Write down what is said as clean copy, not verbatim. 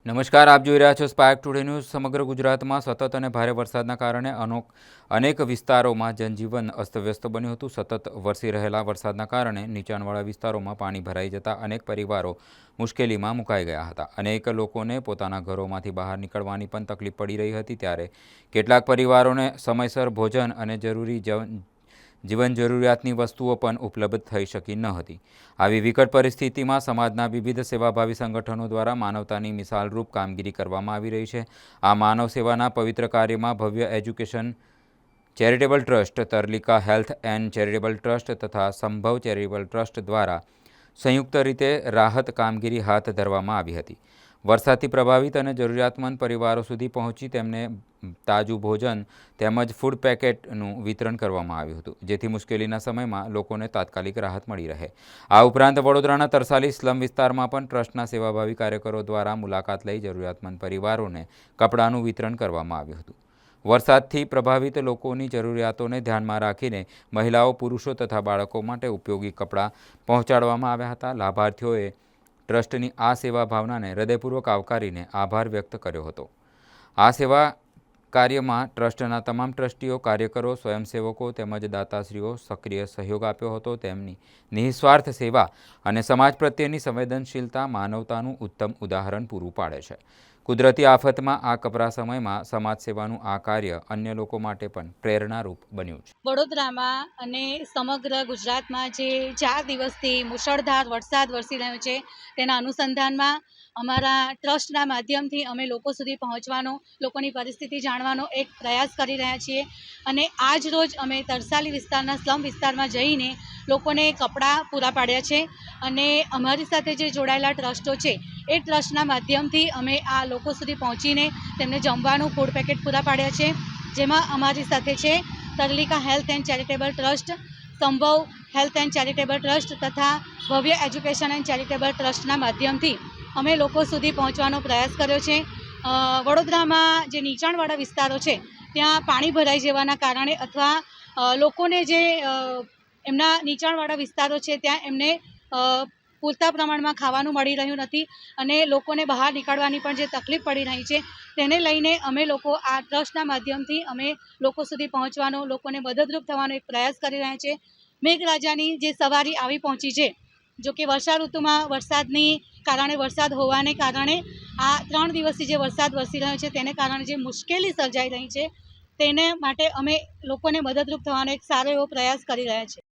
નમસ્કાર, આપ જોઈ રહ્યા છો સ્પાર્ક ટુડે ન્યૂઝ। સમગ્ર ગુજરાતમાં સતત અને ભારે વરસાદના કારણે અનેક વિસ્તારોમાં જનજીવન અસ્તવ્યસ્ત બન્યું હતું। સતત વરસી રહેલા વરસાદના કારણે નીચાણવાળા વિસ્તારોમાં પાણી ભરાઈ જતા અનેક પરિવારો મુશ્કેલીમાં મુકાઈ ગયા હતા। અનેક લોકોને પોતાના ઘરોમાંથી બહાર નીકળવાની પણ તકલીફ પડી રહી હતી। ત્યારે કેટલાક પરિવારોને સમયસર ભોજન અને જીવન જરૂરિયાતની વસ્તુઓ પણ ઉપલબ્ધ થઈ શકી ન હતી। આવી વિકટ પરિસ્થિતિમાં સમાજના વિવિધ સેવાભાવી સંગઠનો દ્વારા માનવતાની મિસાલરૂપ કામગીરી કરવામાં આવી રહી છે। આ માનવ સેવાના પવિત્ર કાર્યમાં ભવ્ય education charitable trust, Tarlika health and charitable trust તથા સંભવ ચેરિટેબલ ટ્રસ્ટ દ્વારા સંયુક્ત રીતે રાહત કામગીરી હાથ ધરવામાં આવી હતી। વરસાદથી પ્રભાવિત અને જરૂરિયાતમંદ પરિવારો સુધી પહોંચી તેમને તાજું ભોજન તેમજ ફૂડ પેકેટનું વિતરણ કરવામાં આવ્યું હતું, જેથી મુશ્કેલીના સમયમાં લોકોને તાત્કાલિક રાહત મળી રહે। આ ઉપરાંત વડોદરાના તરસાલી સ્લમ વિસ્તારમાં પણ ટ્રસ્ટના સેવાભાવી કાર્યકરો દ્વારા મુલાકાત લઈ જરૂરિયાતમંદ પરિવારોને કપડાનું વિતરણ કરવામાં આવ્યું હતું। વરસાદથી પ્રભાવિત લોકોની જરૂરિયાતોને ધ્યાનમાં રાખીને મહિલાઓ, પુરુષો તથા બાળકો માટે ઉપયોગી કપડાં પહોંચાડવામાં આવ્યા હતા। લાભાર્થીઓએ ટ્રસ્ટની આ સેવા ભાવનાને હૃદયપૂર્વક આવકારીને આભાર વ્યક્ત કર્યો હતો। આ સેવા કાર્યમાં ટ્રસ્ટના તમામ ટ્રસ્ટીઓ, કાર્યકરો, સ્વયંસેવકો તેમજ દાતાશ્રીઓ સક્રિય સહયોગ આપ્યો હતો। તેમની નિઃસ્વાર્થ સેવા અને સમાજ પ્રત્યેની સંવેદનશીલતા માનવતાનું ઉત્તમ ઉદાહરણ પૂરું પાડે છે। કુદરતી આફતમાં આ કપરા સમયમાં સમાજ સેવાનું આ કાર્ય અન્ય લોકો માટે પણ પ્રેરણારૂપ બન્યું છે। વડોદરામાં અને સમગ્ર ગુજરાતમાં જે 4 દિવસથી મુશળધાર વરસાદ વરસી રહ્યો છે તેના અનુસંધાનમાં અમારા ટ્રસ્ટના માધ્યમથી અમે લોકો સુધી પહોંચવાનો, લોકોની પરિસ્થિતિ જાણવાનો એક પ્રયાસ કરી રહ્યા છીએ। અને આજ રોજ અમે તરસાલી વિસ્તારના સ્લમ વિસ્તારમાં જઈને લોકોને કપડાં પૂરા પાડ્યા છે। અને અમારી સાથે જે જોડાયેલા ટ્રસ્ટો છે એ ટ્રસ્ટના માધ્યમથી અમે આ લોકો સુધી પહોંચીને તેમને જમવાનું ફૂડ પેકેટ પૂરા પાડ્યા છે, જેમાં અમારી સાથે છે Tarlika health and charitable trust, સંભવ હેલ્થ એન્ડ ચેરિટેબલ ટ્રસ્ટ તથા ભવ્ય એજ્યુકેશન એન્ડ ચેરિટેબલ ટ્રસ્ટના માધ્યમથી અમે લોકો સુધી પહોંચવાનો પ્રયાસ કર્યો છે। વડોદરામાં જે નીચાણવાળા વિસ્તારો છે ત્યાં પાણી ભરાઈ જવાના કારણે અથવા લોકોને જે એમના નીચાણવાળા વિસ્તારો છે ત્યાં એમને પૂરતા પ્રમાણમાં ખાવાનું મળી રહ્યું નથી અને લોકોને બહાર નીકળવાની પણ જે તકલીફ પડી રહી છે તેને લઈને અમે લોકો આ ટ્રસ્ટના માધ્યમથી અમે લોકો સુધી પહોંચવાનો, લોકોને મદદરૂપ થવાનો એક પ્રયાસ કરી રહ્યા છે। મેઘરાજાની જે સવારી આવી પહોંચી છે, જો કે વર્ષા ઋતુમાં વરસાદની કારણે વરસાદ હોવાને કારણે આ 3 દિવસથી જે વરસાદ વરસી રહ્યો છે તેને કારણે જે મુશ્કેલી સર્જાઈ રહી છે તેને માટે અમે લોકોને મદદરૂપ થવાનો એક સારો એવો પ્રયાસ કરી રહ્યા છીએ।